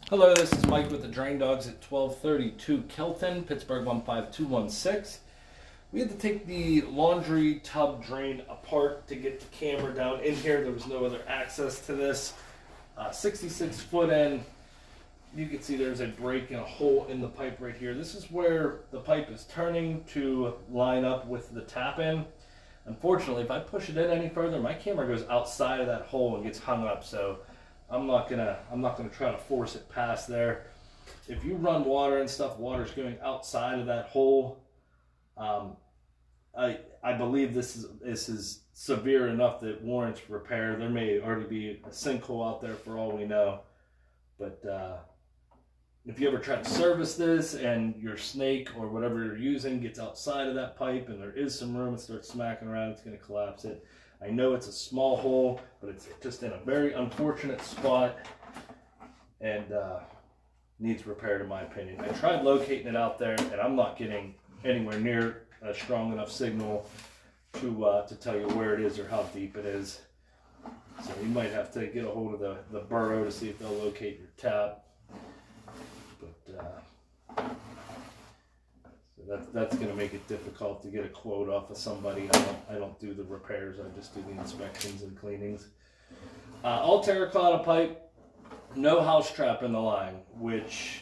Hello, this is Mike with the Drain Dogs at 1232 Kelton, Pittsburgh 15216. We had to take the laundry tub drain apart to get the camera down in here. There was no other access to this. 66 foot in. You can see there's a break and a hole in the pipe right here. This is where the pipe is turning to line up with the tap in. Unfortunately, if I push it in any further, my camera goes outside of that hole and gets hung up. So I'm not gonna try to force it past there. If you run water and stuff, water's going outside of that hole. I believe this is severe enough that warrants repair. There may already be a sinkhole out there for all we know. But if you ever try to service this and your snake or whatever you're using gets outside of that pipe and there is some room and starts smacking around, it's going to collapse it. I know it's a small hole, but it's just in a very unfortunate spot and needs repair, in my opinion. I tried locating it out there, and I'm not getting anywhere near a strong enough signal to tell you where it is or how deep it is. So you might have to get a hold of the borough to see if they'll locate your tap. But that's going to make it difficult to get a quote off of somebody. I don't do the repairs. I just do the inspections and cleanings. All terracotta pipe, no house trap in the line, which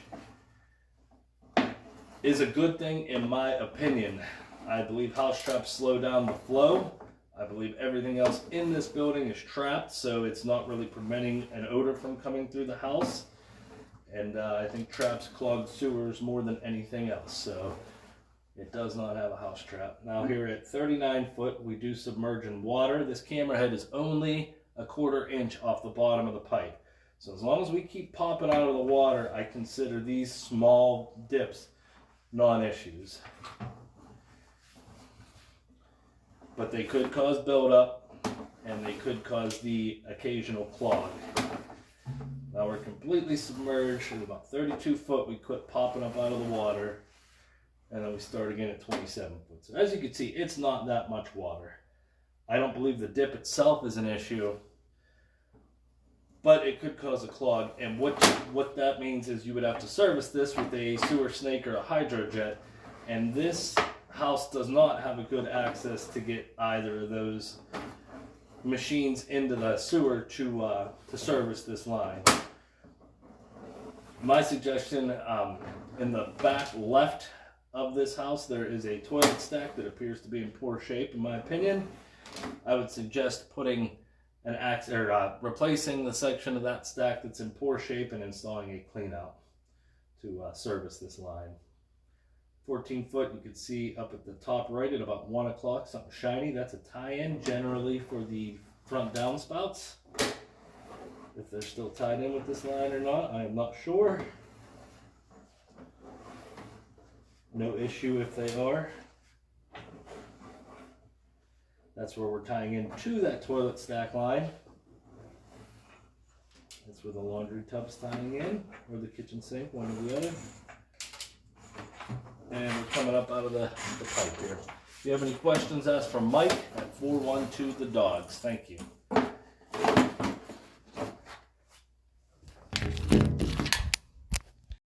is a good thing in my opinion. I believe house traps slow down the flow. I believe everything else in this building is trapped, so it's not really preventing an odor from coming through the house. And I think traps clog sewers more than anything else. So it does not have a house trap. Now here at 39 foot, we do submerge in water. This camera head is only a 1/4 inch off the bottom of the pipe. So as long as we keep popping out of the water, I consider these small dips non-issues. But they could cause buildup, and they could cause the occasional clog. Now we're completely submerged at about 32 foot. We quit popping up out of the water. And then we start again at 27 foot. So as you can see, it's not that much water. I don't believe the dip itself is an issue, but it could cause a clog. And what that means is you would have to service this with a sewer snake or a hydrojet. And this house does not have a good access to get either of those machines into the sewer to service this line. My suggestion, in the back left of this house, there is a toilet stack that appears to be in poor shape, in my opinion. I would suggest putting an axe or replacing the section of that stack that's in poor shape and installing a clean out to service this line. 14 foot, you can see up at the top right at about 1 o'clock, something shiny. That's a tie-in generally for the front downspouts. If they're still tied in with this line or not, I am not sure. No issue if they are. That's where we're tying into that toilet stack line. That's where the laundry tub's tying in, or the kitchen sink, one or the other. And we're coming up out of the pipe here. If you have any questions, ask for Mike at 412 The Dogs. Thank you.